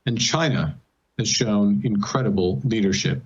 and China has shown incredible leadership.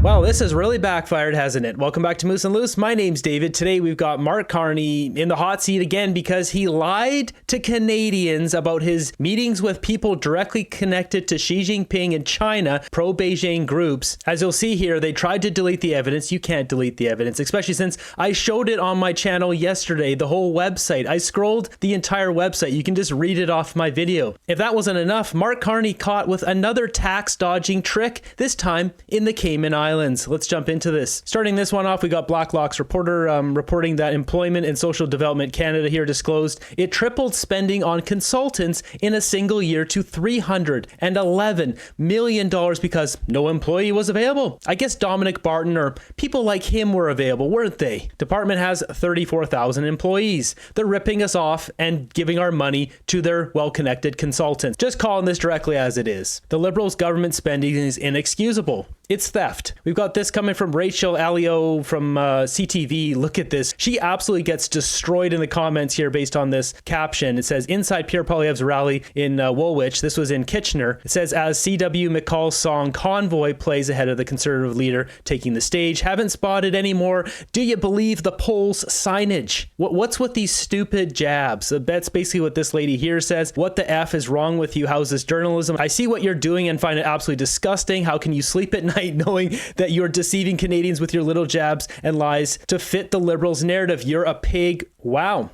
Wow, this has really backfired, hasn't it? Welcome back to Moose and Loose. My name's David. Today we've got Mark Carney in the hot seat again because he lied to Canadians about his meetings with people directly connected to Xi Jinping and China, pro-Beijing groups. As you'll see here, they tried to delete the evidence. You can't delete the evidence, especially since I showed it on my channel yesterday, the whole website. I scrolled the entire website. You can just read it off my video. If that wasn't enough, Mark Carney caught with another tax dodging trick, this time in the Cayman Islands. Let's jump into this. Starting this one off, we got Blacklock's reporter reporting that Employment and Social Development Canada here disclosed it tripled spending on consultants in a single year to $311 million because no employee was available. I guess Dominic Barton or people like him were available, weren't they? Department has 34,000 employees. They're ripping us off and giving our money to their well-connected consultants. Just calling this directly as it is. The Liberals' government spending is inexcusable. It's theft. We've got this coming from Rachel Alio from CTV. Look at this. She absolutely gets destroyed in the comments here based on this caption. It says, inside Pierre Poilievre's rally in Woolwich, this was in Kitchener. It says, as C.W. McCall's song Convoy plays ahead of the Conservative leader taking the stage, haven't spotted anymore. Do you believe the polls signage? What's with these stupid jabs? That's basically what this lady here says. What the F is wrong with you? How's this journalism? I see what you're doing and find it absolutely disgusting. How can you sleep at night knowing that you're deceiving Canadians with your little jabs and lies to fit the Liberals' narrative? You're a pig. Wow.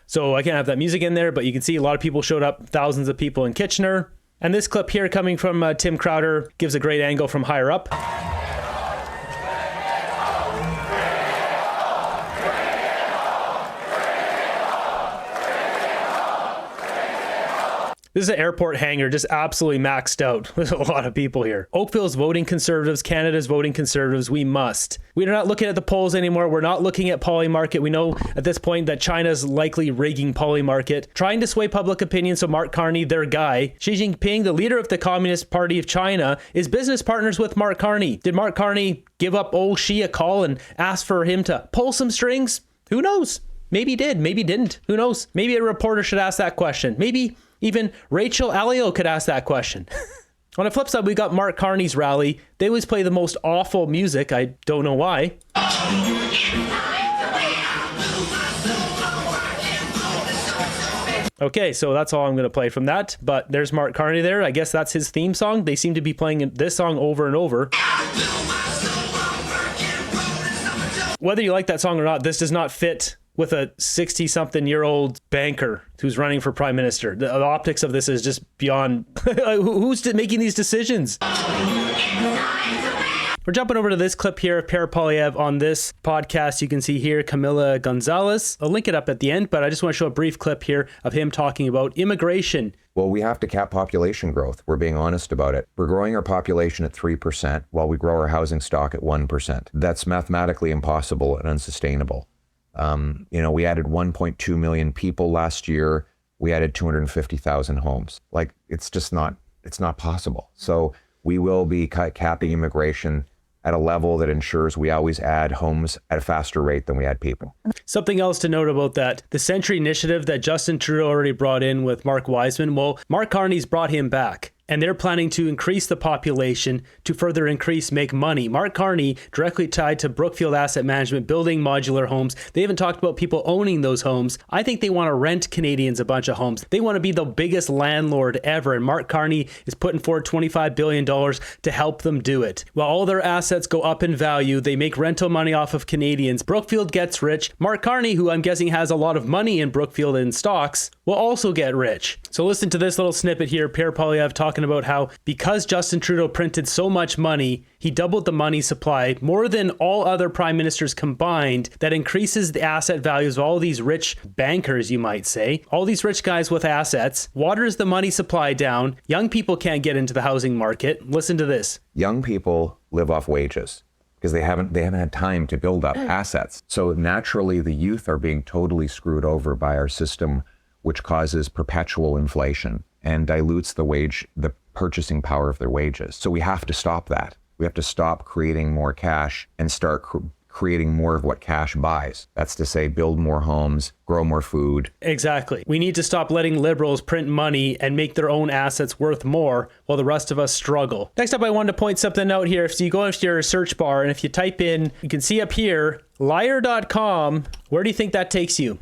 So I can't have that music in there, but you can see a lot of people showed up, thousands of people in Kitchener. And this clip here coming from Tim Crowder gives a great angle from higher up. This is an airport hangar, just absolutely maxed out. There's a lot of people here. Oakville's voting Conservatives, Canada's voting Conservatives. We must. We're not looking at the polls anymore. We're not looking at Polymarket. We know at this point that China's likely rigging Polymarket, trying to sway public opinion. So Mark Carney, their guy, Xi Jinping, the leader of the Communist Party of China, is business partners with Mark Carney. Did Mark Carney give up old Xi a call and ask for him to pull some strings? Who knows? Maybe he did, maybe didn't. Who knows? Maybe a reporter should ask that question. Maybe even Rachel Alio could ask that question. On the flip side, we got Mark Carney's rally. They always play the most awful music. I don't know why. Okay, so that's all I'm going to play from that. But there's Mark Carney there. I guess that's his theme song. They seem to be playing this song over and over. Whether you like that song or not, this does not fit with a 60-something-year-old banker who's running for prime minister. The optics of this is just beyond... Who's making these decisions? We're jumping over to this clip here of Pierre Poilievre on this podcast. You can see here Camila Gonzalez. I'll link it up at the end, but I just want to show a brief clip here of him talking about immigration. Well, we have to cap population growth. We're being honest about it. We're growing our population at 3% while we grow our housing stock at 1%. That's mathematically impossible and unsustainable. We added 1.2 million people last year. We added 250,000 homes. Like, it's not possible. So we will be capping immigration at a level that ensures we always add homes at a faster rate than we add people. Something else to note about that, the Century Initiative that Justin Trudeau already brought in with Mark Wiseman, well, Mark Carney's brought him back. And they're planning to increase the population to further make money. Mark Carney, directly tied to Brookfield Asset Management, building modular homes. They haven't talked about people owning those homes. I think they want to rent Canadians a bunch of homes. They want to be the biggest landlord ever. And Mark Carney is putting forward $25 billion to help them do it. While all their assets go up in value, they make rental money off of Canadians. Brookfield gets rich. Mark Carney, who I'm guessing has a lot of money in Brookfield in stocks, will also get rich. So listen to this little snippet here. Pierre Poilievre talking about how because Justin Trudeau printed so much money, he doubled the money supply, more than all other prime ministers combined. That increases the asset values of all these rich bankers, you might say. All these rich guys with assets, waters the money supply down. Young people can't get into the housing market. Listen to this. Young people live off wages because they haven't had time to build up assets. So naturally, the youth are being totally screwed over by our system, which causes perpetual inflation and dilutes the purchasing power of their wages. So we have to stop that. We have to stop creating more cash and start creating more of what cash buys. That's to say, build more homes, grow more food. Exactly. We need to stop letting liberals print money and make their own assets worth more while the rest of us struggle. Next up, I wanted to point something out here. If you go into your search bar and if you type in, you can see up here, liar.com, where do you think that takes you?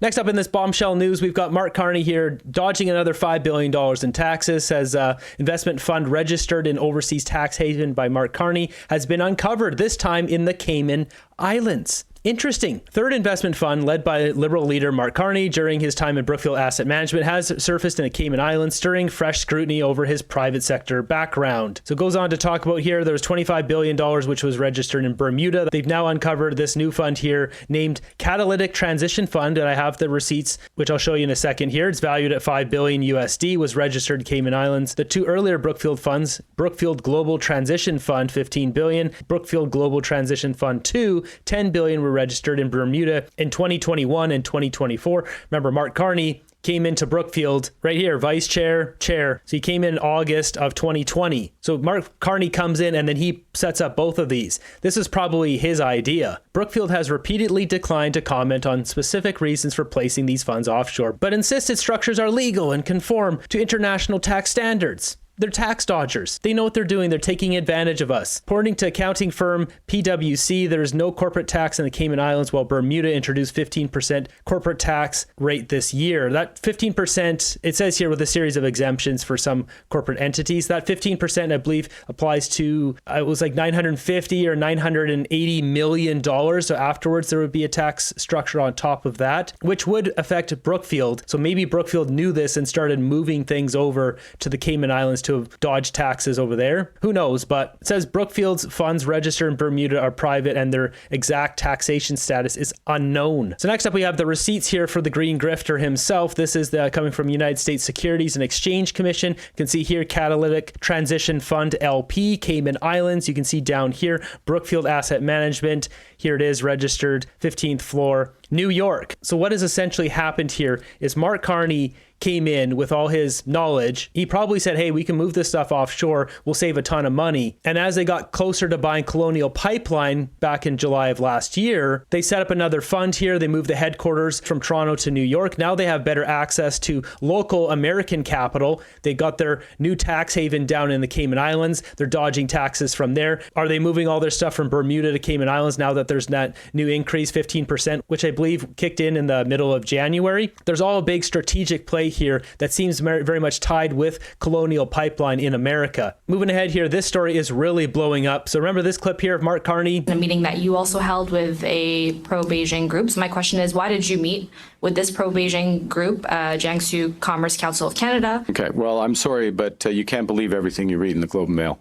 Next up in this bombshell news, we've got Mark Carney here dodging another $5 billion in taxes, says investment fund registered in overseas tax haven by Mark Carney has been uncovered, this time in the Cayman Islands. Interesting. Third investment fund led by Liberal leader Mark Carney during his time in Brookfield Asset Management has surfaced in the Cayman Islands, stirring fresh scrutiny over his private sector background. So it goes on to talk about here, there was $25 billion which was registered in Bermuda. They've now uncovered this new fund here named Catalytic Transition Fund, and I have the receipts, which I'll show you in a second here. It's valued at $5 billion USD, was registered in Cayman Islands. The two earlier Brookfield funds, Brookfield Global Transition Fund, $15 billion, Brookfield Global Transition Fund 2, $10 billion, were registered in Bermuda in 2021 and 2024. Remember, Mark Carney came into Brookfield right here, vice chair. So he came in August of 2020. So Mark Carney comes in and then he sets up both of these. This is probably his idea. Brookfield has repeatedly declined to comment on specific reasons for placing these funds offshore, but insists its structures are legal and conform to international tax standards. They're tax dodgers. They know what they're doing. They're taking advantage of us. According to accounting firm PwC, there is no corporate tax in the Cayman Islands, while Bermuda introduced 15% corporate tax rate this year. That 15%, it says here with a series of exemptions for some corporate entities, that 15%, I believe, applies to, it was like $950 or $980 million. So afterwards, there would be a tax structure on top of that, which would affect Brookfield. So maybe Brookfield knew this and started moving things over to the Cayman Islands to dodge taxes over there. Who knows? But it says Brookfield's funds registered in Bermuda are private and their exact taxation status is unknown. So next up, we have the receipts here for the green grifter himself. This is coming from United States Securities and Exchange Commission. You can see here Catalytic Transition Fund LP, Cayman Islands. You can see down here Brookfield Asset Management. Here it is, registered 15th floor, New York. So what has essentially happened here is Mark Carney came in with all his knowledge. He probably said, hey, we can move this stuff offshore. We'll save a ton of money. And as they got closer to buying Colonial Pipeline back in July of last year, they set up another fund here. They moved the headquarters from Toronto to New York. Now they have better access to local American capital. They got their new tax haven down in the Cayman Islands. They're dodging taxes from there. Are they moving all their stuff from Bermuda to Cayman Islands now that there's that new increase, 15%, which I believe kicked in the middle of January? There's all a big strategic play here that seems very much tied with Colonial Pipeline in America. Moving ahead here, this story is really blowing up. So remember this clip here of Mark Carney? A meeting that you also held with a pro-Beijing group. So my question is, why did you meet with this pro-Beijing group, Jiangsu Commerce Council of Canada? Okay, well, I'm sorry, but you can't believe everything you read in the Globe and Mail.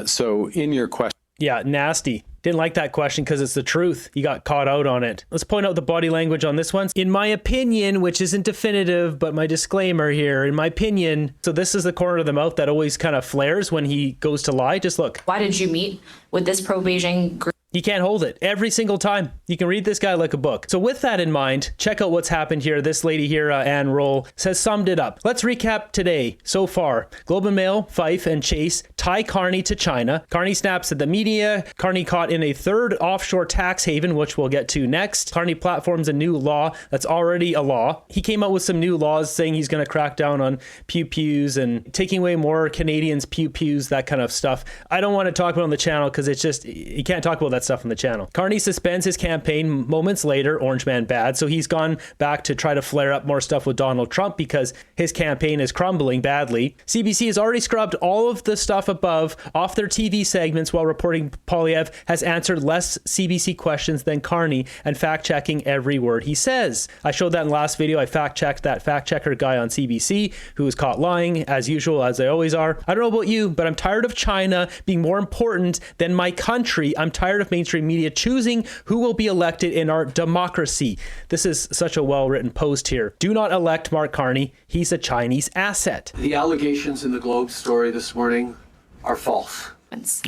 So in your question... Yeah, nasty. Didn't like that question because it's the truth. You got caught out on it. Let's point out the body language on this one. In my opinion, which isn't definitive, but my disclaimer here, in my opinion, so this is the corner of the mouth that always kind of flares when he goes to lie. Just look. Why did you meet with this pro-Beijing group? He can't hold it every single time. You can read this guy like a book. So with that in mind, check out what's happened here. This lady here, Ann Roll, has summed it up. Let's recap today so far. Globe and Mail, Fife, and Chase tie Carney to China. Carney snaps at the media. Carney caught in a third offshore tax haven, which we'll get to next. Carney platforms a new law that's already a law. He came out with some new laws saying he's going to crack down on pew-pews and taking away more Canadians' pew-pews, that kind of stuff. I don't want to talk about it on the channel because it's just, you can't talk about that stuff on the channel. Carney suspends his campaign moments later, Orange Man bad. So he's gone back to try to flare up more stuff with Donald Trump because his campaign is crumbling badly. CBC has already scrubbed all of the stuff above off their TV segments while reporting Poilievre has answered less CBC questions than Carney and fact-checking every word he says. I showed that in the last video. I fact-checked that fact-checker guy on CBC who was caught lying as usual, as they always are. I don't know about you, but I'm tired of China being more important than my country. I'm tired of mainstream media choosing who will be elected in our democracy. This is such a well-written post here. Do not elect Mark Carney. He's a Chinese asset. The allegations in the Globe story this morning are false.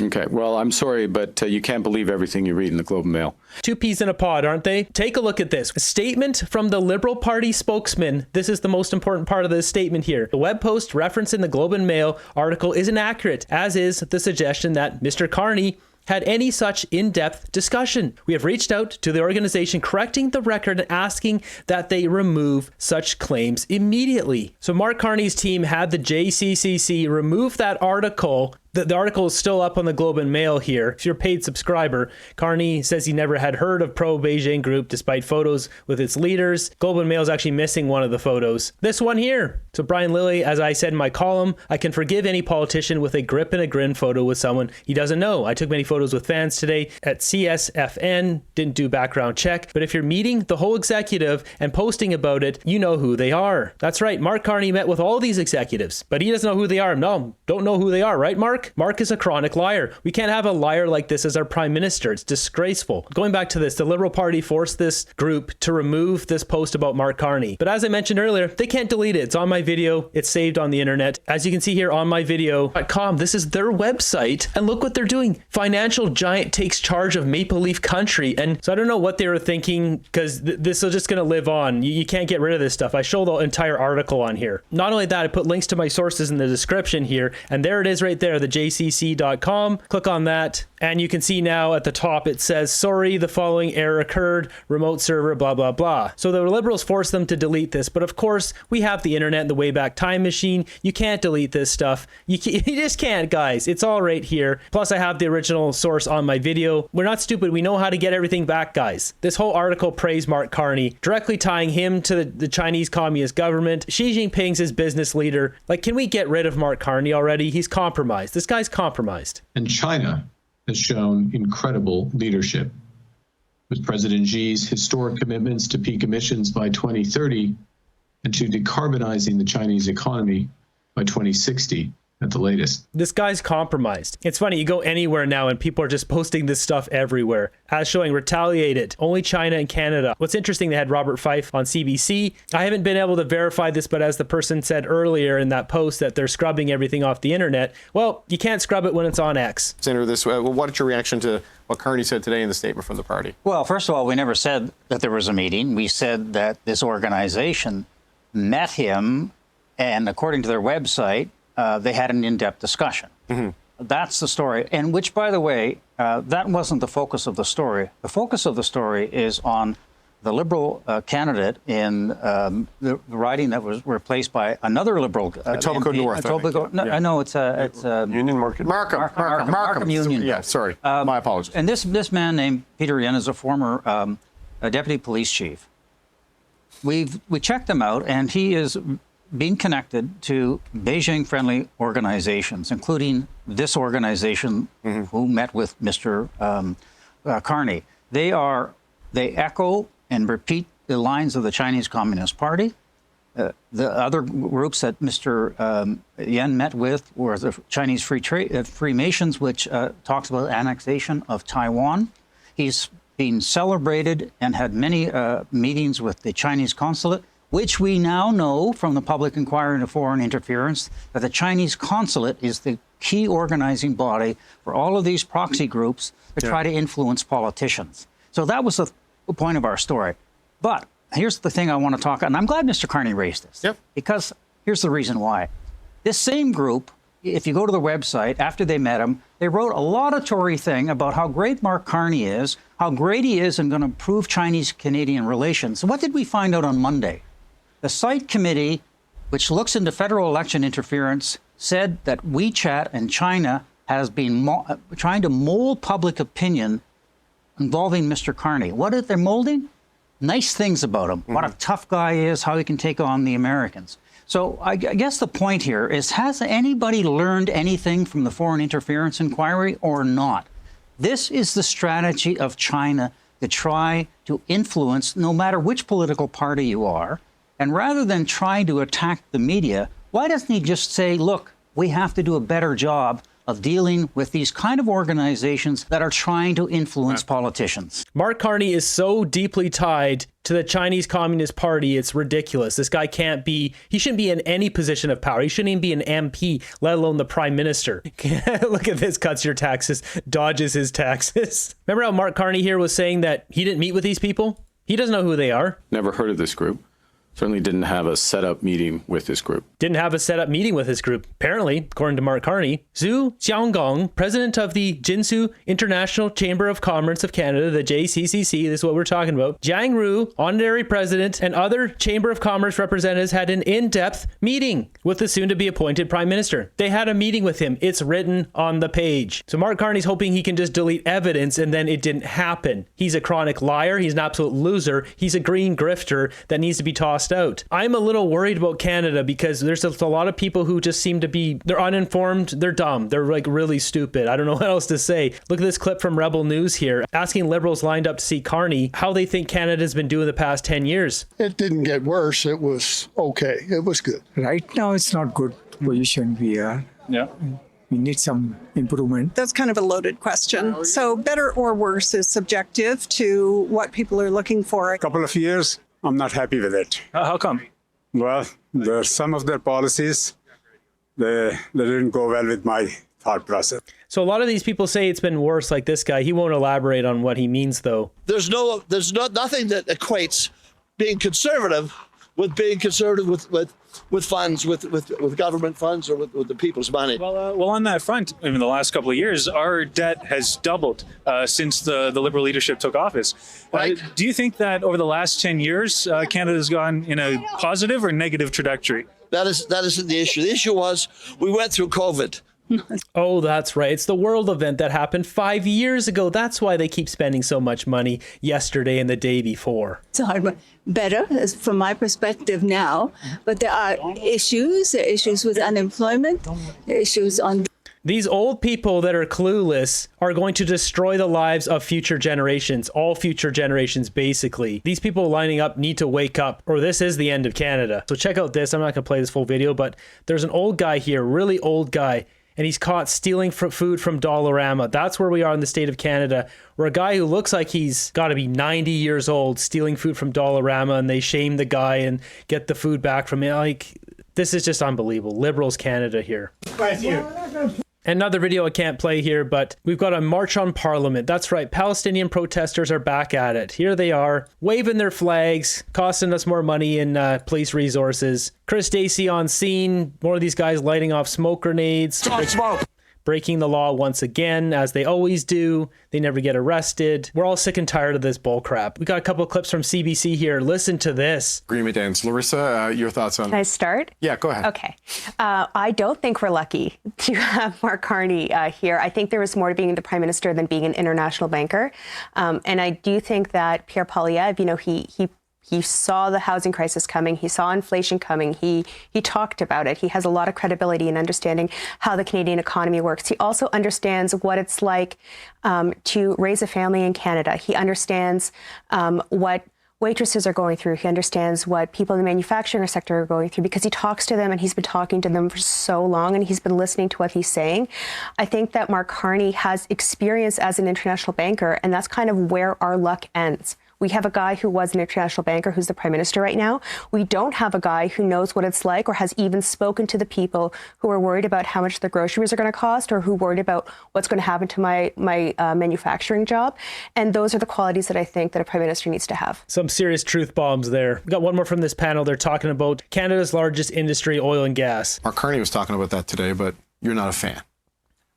Okay, well, I'm sorry, but you can't believe everything you read in the Globe and Mail. Two peas in a pod, aren't they? Take a look at this. A statement from the Liberal Party spokesman. This is the most important part of this statement here. The web post referenced in the Globe and Mail article is inaccurate, as is the suggestion that Mr. Carney had any such in-depth discussion. We have reached out to the organization correcting the record and asking that they remove such claims immediately. So Mark Carney's team had the JCCC remove that article. The article is still up on the Globe and Mail here. If you're a paid subscriber, Carney says he never had heard of pro-Beijing group despite photos with its leaders. Globe and Mail is actually missing one of the photos. This one here. So Brian Lilly, as I said in my column, I can forgive any politician with a grip and a grin photo with someone he doesn't know. I took many photos with fans today at CSFN, didn't do background check. But if you're meeting the whole executive and posting about it, you know who they are. That's right, Mark Carney met with all these executives, but he doesn't know who they are. No, don't know who they are, right, Mark? Mark is a chronic liar. We can't have a liar like this as our prime minister. It's disgraceful. Going back to this, the Liberal Party forced this group to remove this post about Mark Carney. But as I mentioned earlier, they can't delete it. It's on my video. It's saved on the internet. As you can see here on myvideo.com, this is their website. And look what they're doing. Financial giant takes charge of Maple Leaf Country. And so I don't know what they were thinking, because this is just going to live on. You can't get rid of this stuff. I show the entire article on here. Not only that, I put links to my sources in the description here. And there it is right there, the jcc.com. Click on that and you can see now at the top it says, sorry, the following error occurred, remote server, blah, blah, blah. So the Liberals forced them to delete this. But of course, we have the internet and the Wayback Time Machine. You can't delete this stuff. You just can't, guys. It's all right here. Plus, I have the original source on my video. We're not stupid. We know how to get everything back, guys. This whole article praised Mark Carney, directly tying him to the Chinese Communist government. Xi Jinping's his business leader. Like, can we get rid of Mark Carney already? He's compromised. This guy's compromised. And China has shown incredible leadership, with President Xi's historic commitments to peak emissions by 2030 and to decarbonizing the Chinese economy by 2060 at the latest. This guy's compromised. It's funny, you go anywhere now and people are just posting this stuff everywhere, as showing retaliated, only China and Canada. What's interesting, they had Robert Fife on CBC. I haven't been able to verify this, but as the person said earlier in that post that they're scrubbing everything off the internet, well, you can't scrub it when it's on X. Senator, what's your reaction to what Carney said today in the statement from the party? Well, first of all, we never said that there was a meeting. We said that this organization met him, and according to their website, they had an in-depth discussion. Mm-hmm. That's the story. And which, by the way, that wasn't the focus of the story. The focus of the story is on the Liberal candidate in the riding that was replaced by another Liberal Etobicoke North. I know it's Union Markham. Markham Union. Yeah, sorry. My apologies. And this man named Peter Yen is a former deputy police chief. We checked him out, and he is being connected to Beijing-friendly organizations, including this organization who met with Mr. Carney. They echo and repeat the lines of the Chinese Communist Party. The other groups that Mr. Yen met with were the Chinese Freemasons, which talks about annexation of Taiwan. He's been celebrated and had many meetings with the Chinese consulate, which we now know from the public inquiry into foreign interference that the Chinese consulate is the key organizing body for all of these proxy groups to try to influence politicians. So that was the point of our story. But here's the thing I want to talk, and I'm glad Mr. Carney raised this, because here's the reason why. This same group, if you go to the website, after they met him, they wrote a laudatory thing about how great Mark Carney is, how great he is and going to improve Chinese-Canadian relations. So what did we find out on Monday? The site committee, which looks into federal election interference, said that WeChat and China has been trying to mold public opinion involving Mr. Carney. What are they molding? Nice things about him. What a tough guy he is, how he can take on the Americans. So I guess the point here is, has anybody learned anything from the foreign interference inquiry or not? This is the strategy of China to try to influence no matter which political party you are. And rather than trying to attack the media, why doesn't he just say, look, we have to do a better job of dealing with these kind of organizations that are trying to influence politicians. Mark Carney is so deeply tied to the Chinese Communist Party, it's ridiculous. This guy he shouldn't be in any position of power. He shouldn't even be an MP, let alone the prime minister. Look at this, cuts your taxes, dodges his taxes. Remember how Mark Carney here was saying that he didn't meet with these people? He doesn't know who they are. Never heard of this group. Certainly didn't have a set-up meeting with this group. Didn't have a set-up meeting with this group. Apparently, according to Mark Carney, Zhu Xiaogong, president of the Jinsu International Chamber of Commerce of Canada, the JCCC, this is what we're talking about, Jiang Ru, honorary president, and other Chamber of Commerce representatives had an in-depth meeting with the soon-to-be appointed prime minister. They had a meeting with him. It's written on the page. So Mark Carney's hoping he can just delete evidence, and then it didn't happen. He's a chronic liar. He's an absolute loser. He's a green grifter that needs to be tossed out. I'm a little worried about Canada because there's a lot of people who just seem to be, they're uninformed, they're dumb, they're like really stupid. I don't know what else to say. Look at this clip from Rebel News here, asking liberals lined up to see Carney how they think Canada's been doing the past 10 years. It didn't get worse. It was okay. It was good. Right now, it's not good position we are. Yeah. We need some improvement. That's kind of a loaded question. So better or worse is subjective to what people are looking for. A couple of years, I'm not happy with it. How come? Well, some of their policies, they didn't go well with my thought process. So a lot of these people say it's been worse, like this guy. He won't elaborate on what he means, though. There's nothing that equates being conservative with being conservative with funds, with government funds or with the people's money. Well, on that front, in the last couple of years, our debt has doubled since the Liberal leadership took office. Right. Do you think that over the last 10 years, Canada's gone in a positive or negative trajectory? That isn't the issue. The issue was we went through COVID. Oh, that's right. It's the world event that happened 5 years ago. That's why they keep spending so much money yesterday and the day before. It's hard, better from my perspective now, but there are issues with unemployment, issues on... These old people that are clueless are going to destroy the lives of future generations, all future generations, basically. These people lining up need to wake up, or this is the end of Canada. So check out this. I'm not going to play this full video, but there's an old guy here, really old guy, and he's caught stealing food from Dollarama. That's where we are in the state of Canada, where a guy who looks like he's got to be 90 years old stealing food from Dollarama, and they shame the guy and get the food back from him. Like, this is just unbelievable. Liberals Canada here. Thank you. Another video I can't play here, but we've got a march on Parliament. That's right, Palestinian protesters are back at it. Here they are, waving their flags, costing us more money in police resources. Chris Stacey on scene, more of these guys lighting off smoke grenades. Breaking the law once again, as they always do. They never get arrested. We're all sick and tired of this bull crap. We got a couple of clips from CBC here. Listen to this. Agreement ends. Larissa, your thoughts on... Can I start? Yeah, go ahead. Okay. I don't think we're lucky to have Mark Carney here. I think there was more to being the prime minister than being an international banker. And I do think that Pierre Poilievre, you know, he saw the housing crisis coming. He saw inflation coming. He talked about it. He has a lot of credibility in understanding how the Canadian economy works. He also understands what it's like to raise a family in Canada. He understands what waitresses are going through. He understands what people in the manufacturing sector are going through because he talks to them and he's been talking to them for so long and he's been listening to what he's saying. I think that Mark Carney has experience as an international banker, and that's kind of where our luck ends. We have a guy who was an international banker who's the prime minister right now. We don't have a guy who knows what it's like or has even spoken to the people who are worried about how much their groceries are going to cost or who are worried about what's going to happen to my manufacturing job. And those are the qualities that I think that a prime minister needs to have. Some serious truth bombs there. We got one more from this panel. They're talking about Canada's largest industry, oil and gas. Mark Carney was talking about that today, but you're not a fan.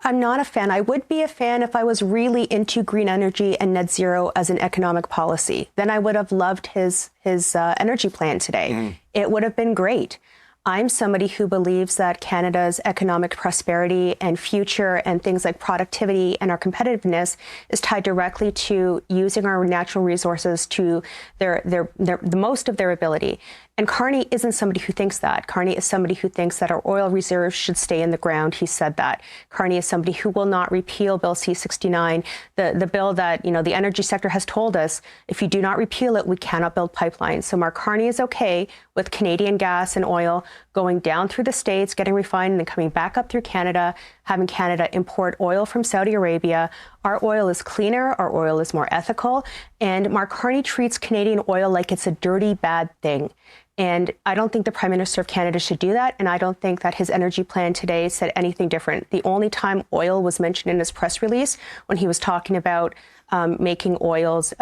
I'm not a fan. I would be a fan if I was really into green energy and net zero as an economic policy. Then I would have loved his energy plan today. It would have been great. I'm somebody who believes that Canada's economic prosperity and future and things like productivity and our competitiveness is tied directly to using our natural resources to the most of their ability. And Carney isn't somebody who thinks that. Carney is somebody who thinks that our oil reserves should stay in the ground. He said that. Carney is somebody who will not repeal Bill C-69, the bill that, you know, the energy sector has told us, if you do not repeal it, we cannot build pipelines. So Mark Carney is okay with Canadian gas and oil going down through the States, getting refined, and then coming back up through Canada, having Canada import oil from Saudi Arabia. Our oil is cleaner, our oil is more ethical, and Mark Carney treats Canadian oil like it's a dirty, bad thing. And I don't think the Prime Minister of Canada should do that, and I don't think that his energy plan today said anything different. The only time oil was mentioned in his press release when he was talking about making oil's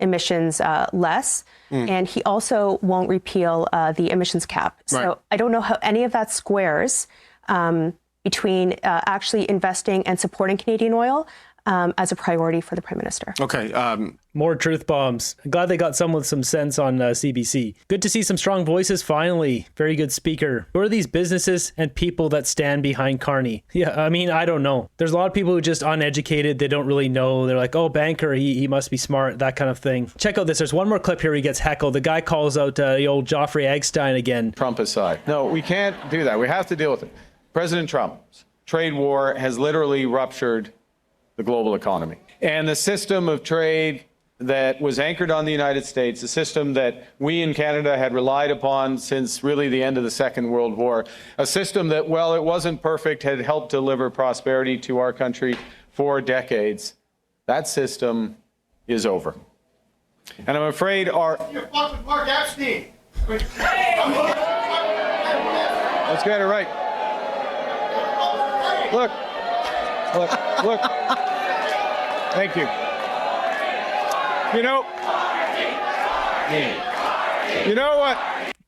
emissions less, and he also won't repeal the emissions cap. So I don't know how any of that squares between actually investing and supporting Canadian oil as a priority for the Prime Minister. Okay. More truth bombs. I'm glad they got some with some sense on CBC. Good to see some strong voices finally. Very good speaker. Who are these businesses and people that stand behind Carney? Yeah, I mean, I don't know. There's a lot of people who are just uneducated. They don't really know. They're like, oh, banker, he must be smart, that kind of thing. Check out this. There's one more clip here where he gets heckled. The guy calls out the old Joffrey Eggstein again. Trump aside. No, we can't do that. We have to deal with it. President Trump's trade war has literally ruptured the global economy. And the system of trade that was anchored on the United States, a system that we in Canada had relied upon since really the end of the Second World War, a system that, while it wasn't perfect, had helped deliver prosperity to our country for decades. That system is over. And I'm afraid our... You're fucking Mark Epstein. Let's get it right. Look. Thank you. You know what?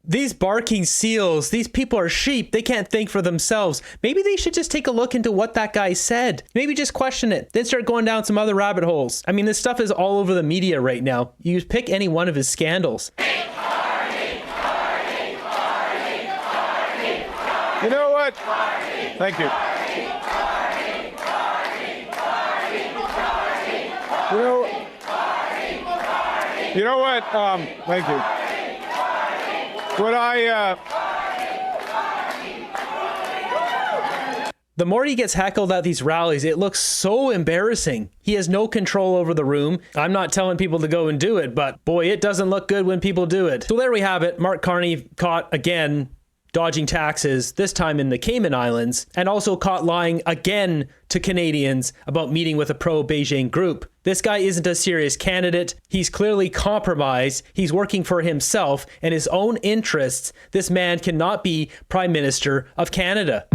These barking seals, these people are sheep. They can't think for themselves. Maybe they should just take a look into what that guy said. Maybe just question it. Then start going down some other rabbit holes. I mean, this stuff is all over the media right now. You pick any one of his scandals. You know what? Thank you. You know what? Thank you. The more he gets heckled at these rallies, it looks so embarrassing. He has no control over the room. I'm not telling people to go and do it, but boy, it doesn't look good when people do it. So there we have it. Mark Carney caught again dodging taxes, this time in the Cayman Islands, and also caught lying again to Canadians about meeting with a pro-Beijing group. This guy isn't a serious candidate. He's clearly compromised. He's working for himself and his own interests. This man cannot be Prime Minister of Canada.